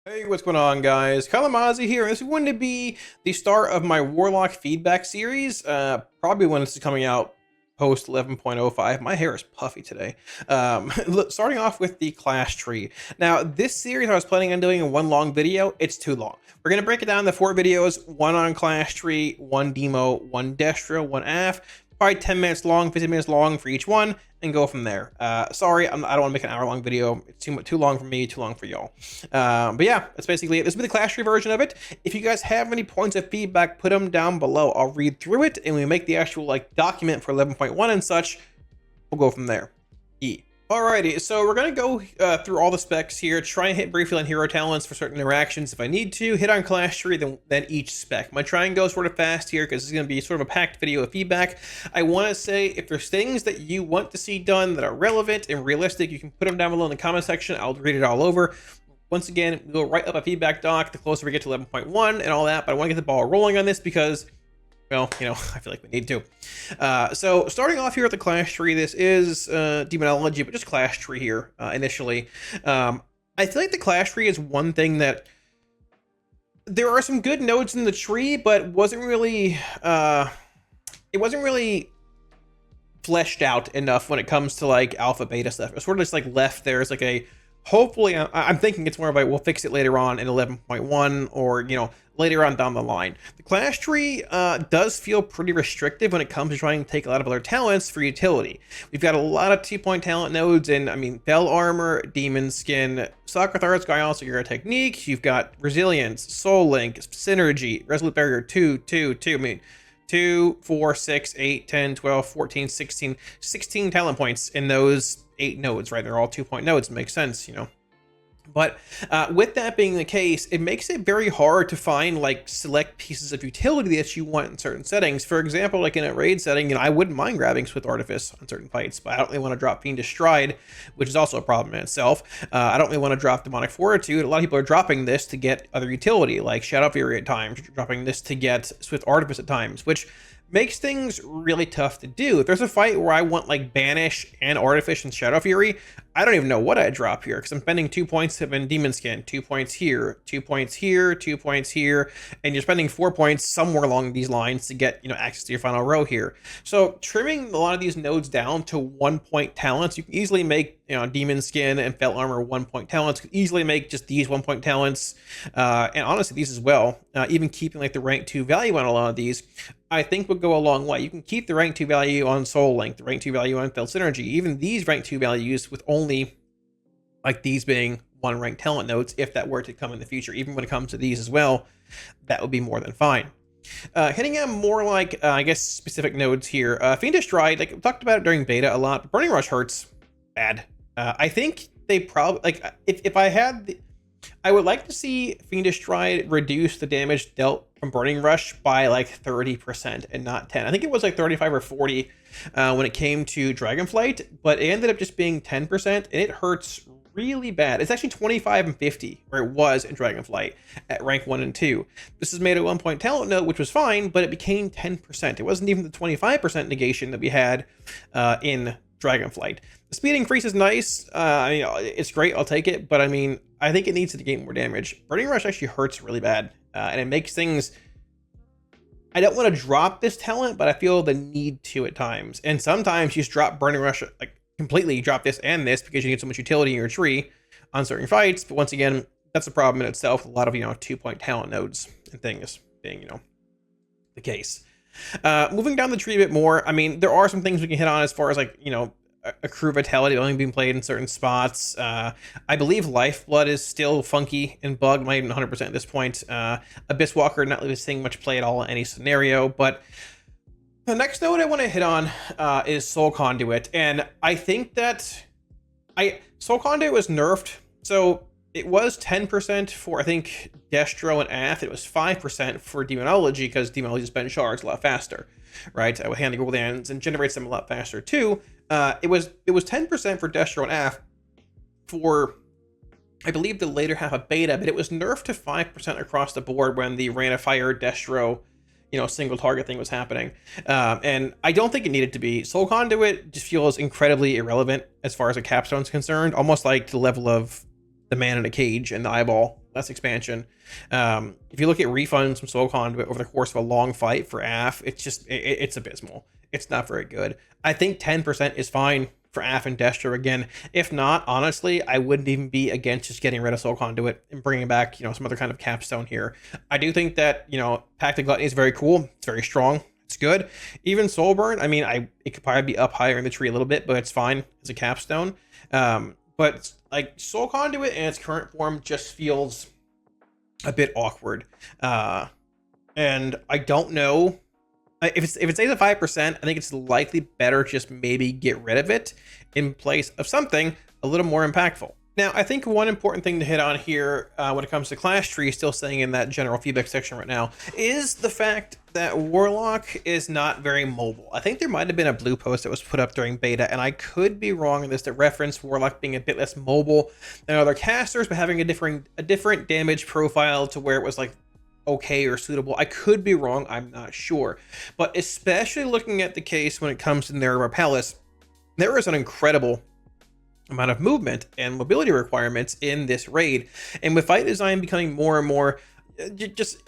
Hey, what's going on, guys? Kalamazi here. This is going to be the start of my Warlock feedback series. Probably when this is coming out post 11.05. My hair is puffy today. Starting off with the class tree. Now, this series I was planning on doing in one long video. It's too long. We're going to break it down into 4 videos, one on class tree, one demo, one destro, one AF. Probably 10 minutes long, 15 minutes long for each one, and go from there. Sorry, I don't want to make an hour-long video. It's too long for me, too long for y'all. But yeah, that's basically it. This will be the class tree version of it. If you guys have any points of feedback, put them down below. I'll read through it, and when we make the actual document for 11.1 and such, we'll go from there. Alrighty, so we're going to go through all the specs here, try and hit briefly on hero talents for certain interactions if I need to, hit on class tree, then each spec. I'm going to try and go sort of fast here because this is going to be sort of a packed video of feedback. I want to say if there's things that you want to see done that are relevant and realistic, you can put them down below in the comment section. I'll read it all over. Once again, we'll write up a feedback doc the closer we get to 11.1 and all that, but I want to get the ball rolling on this because, well, I feel like we need to. So starting off here at the class tree, this is demonology, but just class tree here initially. I feel like the class tree is one thing that there are some good nodes in the tree, but wasn't really fleshed out enough when it comes to alpha beta stuff. It's sort of just left there as a hopefully I'm thinking it's more of we'll fix it later on in 11.1 or later on down the line. The class tree does feel pretty restrictive when it comes to trying to take a lot of other talents for utility. We've got a lot of 2-point talent nodes, and I mean Bell Armor, Demon Skin, Socrathard's Guy, also your technique. You've got Resilience, Soul Link, Synergy, Resolute Barrier 2, 2, 2. I mean 2, 4, 6, 8, 10, 12, 14, 16 talent points in those 8 nodes, right? They're all 2-point nodes. It makes sense, But with that being the case, it makes it very hard to find select pieces of utility that you want in certain settings. For example, in a raid setting, I wouldn't mind grabbing Swift Artifice on certain fights, but I don't really want to drop Fiendish Stride, which is also a problem in itself. I don't really want to drop Demonic Fortitude. A lot of people are dropping this to get other utility, like Shadow Fury at times, dropping this to get Swift Artifice at times, which makes things really tough to do. If there's a fight where I want Banish and Artifice and Shadow Fury, I don't even know what I drop here because I'm spending 2 points in Demon Skin, 2 points here, 2 points here, 2 points here, and you're spending 4 points somewhere along these lines to get access to your final row here. So trimming a lot of these nodes down to 1-point talents, you can easily make Demon Skin and Felt Armor 1-point talents. You can easily make just these 1-point talents, and honestly these as well. Even keeping the rank 2 value on a lot of these, I think would go a long way. You can keep the rank 2 value on Soul Link, the rank 2 value on Felt Synergy, even these rank 2 values with only these being 1 rank talent nodes, if that were to come in the future. Even when it comes to these as well, that would be more than fine. Hitting on more I guess specific nodes here. Fiendish Stride, we talked about it during beta a lot, but Burning Rush hurts bad. I think they probably if I had I would like to see Fiendish Stride reduce the damage dealt from Burning Rush by 30% and not 10. I think it was 35 or 40 when it came to Dragonflight, but it ended up just being 10%, and it hurts really bad. It's actually 25 and 50 where it was in Dragonflight at rank 1 and 2. This is made a 1-point talent note, which was fine, but it became 10%. It wasn't even the 25% negation that we had in Dragonflight. The speed increase is nice. I mean, it's great. I'll take it. But I mean, I think it needs to gain more damage. Burning Rush actually hurts really bad. And it makes things... I don't want to drop this talent, but I feel the need to at times. And sometimes you just drop Burning Rush, completely drop this and this because you get so much utility in your tree on certain fights. But once again, that's a problem in itself. A lot of, 2-point talent nodes and things being, the case. Moving down the tree a bit more, I mean, there are some things we can hit on as far as accrue vitality only being played in certain spots. I believe Lifeblood is still funky and bugged, not even 100% at this point. Abyss Walker not really seeing much play at all in any scenario, but the next node I want to hit on is Soul Conduit, and I think that Soul Conduit was nerfed, so it was 10% for, I think, Destro and AF. It was 5% for Demonology, because Demonology spends shards a lot faster, right? With Handy Gul'dans, and generates them a lot faster too. It was 10% for Destro and AF for, I believe, the later half of beta, but it was nerfed to 5% across the board when the Rain of Fire Destro single target thing was happening. And I don't think it needed to be. Soul Conduit just feels incredibly irrelevant as far as a capstone is concerned, almost like the level of the man in a cage and the eyeball less expansion. If you look at refunds from Soul Conduit over the course of a long fight for AF, it's just it's abysmal. It's not very good. I think 10% is fine for AF and Destro again. If not, honestly, I wouldn't even be against just getting rid of Soul Conduit and bringing back, some other kind of capstone here. I do think that, Pact of Gluttony is very cool. It's very strong. It's good. Even Soulburn, I mean, it could probably be up higher in the tree a little bit, but it's fine as a capstone. But like Soul Conduit in its current form just feels a bit awkward. And I don't know. If it stays at 5%, I think it's likely better just maybe get rid of it in place of something a little more impactful. Now, I think one important thing to hit on here when it comes to class tree, still staying in that general feedback section right now, is the fact that Warlock is not very mobile. I think there might have been a blue post that was put up during beta, and I could be wrong in this, that referenced Warlock being a bit less mobile than other casters, but having a different damage profile to where it was like okay or suitable. I could be wrong, I'm not sure. But especially looking at the case when it comes to Narrow Palace, there is an incredible amount of movement and mobility requirements in this raid, and with fight design becoming more and more just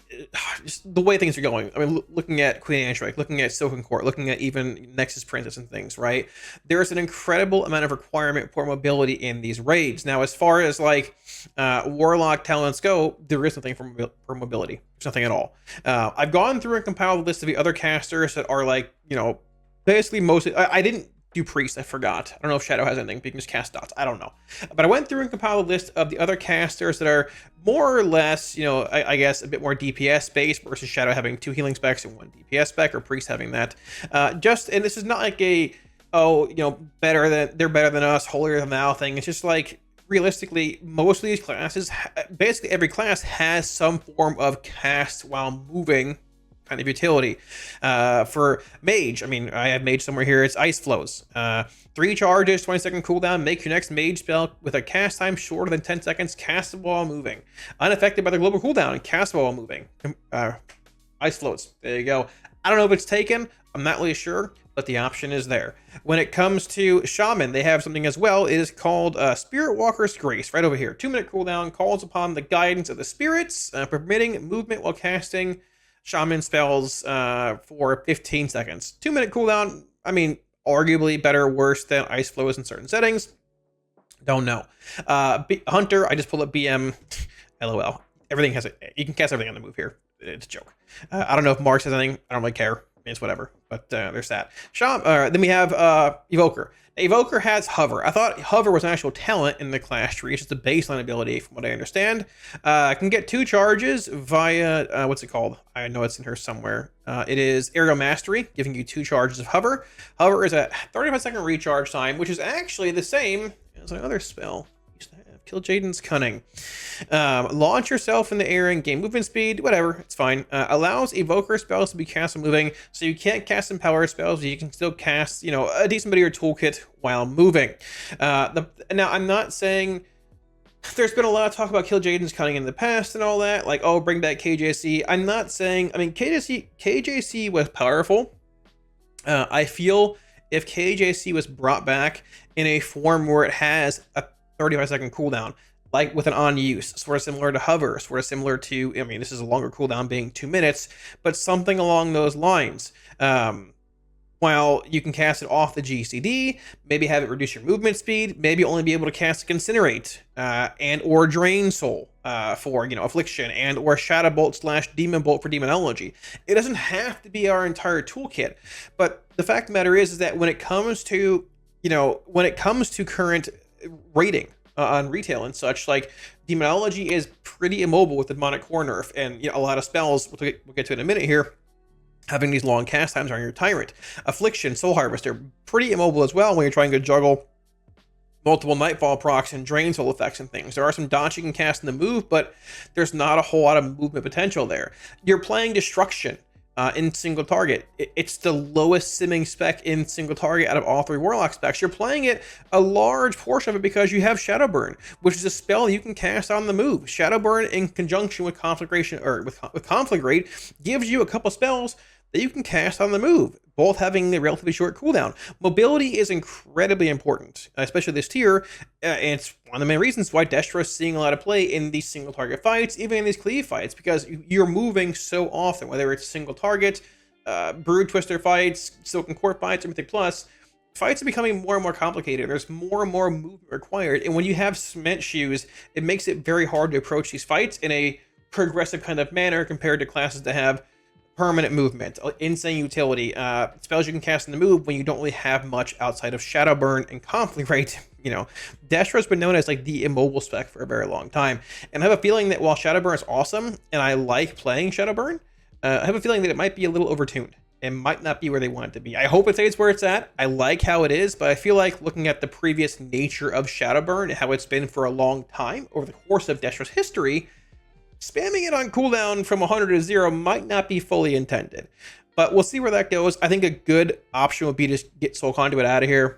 the way things are going. I mean, looking at Queen Andrake, looking at Silken Court, looking at even Nexus Princess and things, right? There's an incredible amount of requirement for mobility in these raids. Now, as far as like Warlock talents go, there is nothing for mobility. There's nothing at all. I've gone through and compiled a list of the other casters that are like, basically mostly, I didn't do Priest, I forgot. I don't know if Shadow has anything, but you can just cast dots. I don't know. But I went through and compiled a list of the other casters that are more or less, I guess a bit more DPS based versus Shadow having 2 healing specs and 1 DPS spec, or Priest having that. And this is not like they're better than us, holier than thou thing. It's just like, realistically, most of these classes, basically every class has some form of cast while moving kind of utility. For Mage, I mean, I have Mage somewhere here. It's Ice Flows. 3 charges, 20-second cooldown. Make your next Mage spell with a cast time shorter than 10 seconds. Cast while moving. Unaffected by the global cooldown. Cast while moving. Ice Flows. There you go. I don't know if it's taken. I'm not really sure, but the option is there. When it comes to Shaman, they have something as well. It is called Spirit Walker's Grace, right over here. 2-minute cooldown. Calls upon the guidance of the spirits, permitting movement while casting Shaman spells for 15 seconds. 2-minute cooldown. I mean, arguably better, worse than Ice Flows in certain settings. Don't know. Hunter, I just pulled up BM. LOL. Everything has it. You can cast everything on the move here. It's a joke. I don't know if Mark says anything. I don't really care. It's whatever. But there's that. Then we have Evoker. Evoker has Hover. I thought Hover was an actual talent in the class tree. It's just a baseline ability, from what I understand. Can get 2 charges via, what's it called? I know it's in here somewhere. It is Aerial Mastery, giving you 2 charges of Hover. Hover is a 35-second recharge time, which is actually the same as another spell. Kill Jaden's Cunning. Launch yourself in the air and gain movement speed. Whatever, it's fine. Allows Evoker spells to be cast while moving, so you can't cast some power spells, but you can still cast, a decent bit of your toolkit while moving. Now, I'm not saying there's been a lot of talk about Kill Jaden's Cunning in the past and all that, like, oh, bring back KJC. I'm not saying, I mean, KJC was powerful. I feel if KJC was brought back in a form where it has a 35-second cooldown, like with an on use, sort of similar to Hover, sort of similar to, I mean, this is a longer cooldown being 2 minutes, but something along those lines. While you can cast it off the GCD, maybe have it reduce your movement speed, maybe only be able to cast Incinerate and or Drain Soul for, Affliction, and or Shadow Bolt / Demon Bolt for Demonology. It doesn't have to be our entire toolkit, but the fact of the matter is that when it comes to, current rating on retail and such, like, Demonology is pretty immobile with the Demonic Core nerf, and a lot of spells, we'll get to it in a minute here, having these long cast times on your Tyrant. Affliction, Soul Harvester, pretty immobile as well when you're trying to juggle multiple Nightfall procs and Drain Soul effects and things. There are some dots you can cast in the move, but there's not a whole lot of movement potential there. You're playing Destruction in single target. It's the lowest simming spec in single target out of all 3 Warlock specs. You're playing it a large portion of it because you have Shadowburn, which is a spell you can cast on the move. Shadowburn in conjunction with Conflagration, or with Conflagrate, gives you a couple spells that you can cast on the move, both having a relatively short cooldown. Mobility is incredibly important, especially this tier, and it's one of the main reasons why Destra is seeing a lot of play in these single target fights, even in these cleave fights, because you're moving so often, whether it's single target, Brood Twister fights, Silken Court fights, or Mythic Plus. Fights are becoming more and more complicated. There's more and more movement required, and when you have cement shoes, it makes it very hard to approach these fights in a progressive kind of manner compared to classes that have permanent movement, insane utility, spells you can cast in the move when you don't really have much outside of Shadow Burn and Conflict Rate. Destra's been known as like the immobile spec for a very long time, and I have a feeling that while Shadow Burn is awesome and I like playing Shadow Burn, I have a feeling that it might be a little overtuned and might not be where they want it to be. I hope it stays where it's at. I like how it is, but I feel like looking at the previous nature of Shadowburn and how it's been for a long time over the course of Destra's history, spamming it on cooldown from 100 to 0 might not be fully intended. But we'll see where that goes. I think a good option would be to just get Soul Conduit out of here.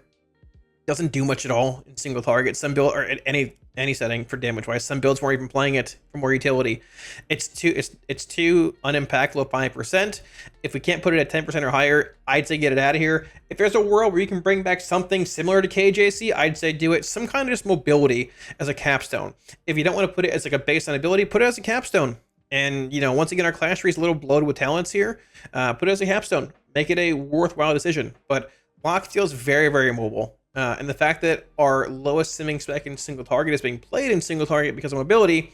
Doesn't do much at all in single target. Some build, or at any setting for damage wise. Some builds weren't even playing it for more utility. It's too unimpactful at 5%. If we can't put it at 10% or higher, I'd say get it out of here. If there's a world where you can bring back something similar to KJC, I'd say do it. Some kind of just mobility as a capstone. If you don't want to put it as like a baseline ability, put it as a capstone. And once again, our class tree is a little bloated with talents here. Put it as a capstone. Make it a worthwhile decision. But Lock feels very, very mobile. And the fact that our lowest simming spec in single target is being played in single target because of mobility,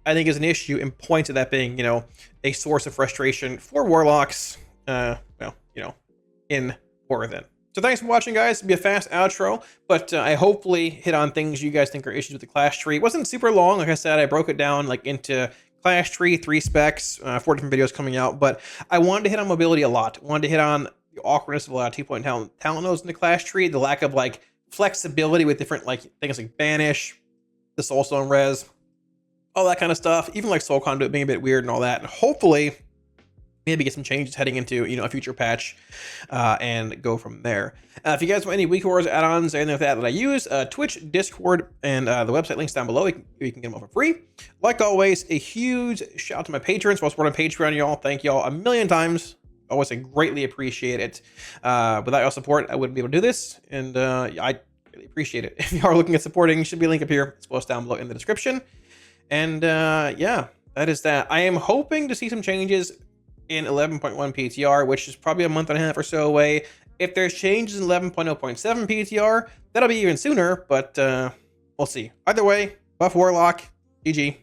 I think is an issue, and points to that being, a source of frustration for Warlocks, in War Within. So thanks for watching, guys. It'll be a fast outro, but I hopefully hit on things you guys think are issues with the class tree. It wasn't super long. Like I said, I broke it down like into class tree, 3 specs, 4 different videos coming out, but I wanted to hit on mobility a lot. I wanted to hit on the awkwardness of a lot of 2-point talent nodes in the class tree, the lack of like flexibility with different like things like Banish, the Soulstone res, all that kind of stuff, even like Soul Conduit being a bit weird and all that, and hopefully maybe get some changes heading into a future patch, and go from there. If you guys want any Week Wars add-ons or anything like that I use, Twitch, Discord, and the website links down below. You can get them all for free. Like always, a huge shout out to my patrons for supporting Patreon, y'all. Thank y'all a million times. Always, I greatly appreciate it. Without your support, I wouldn't be able to do this, and I really appreciate it. If you are looking at supporting, should be a link up here. It's posted down below in the description. And yeah, that is that. I am hoping to see some changes in 11.1 PTR, which is probably a month and a half or so away. If there's changes in 11.0.7 PTR, that'll be even sooner, but we'll see. Either way, buff Warlock, GG.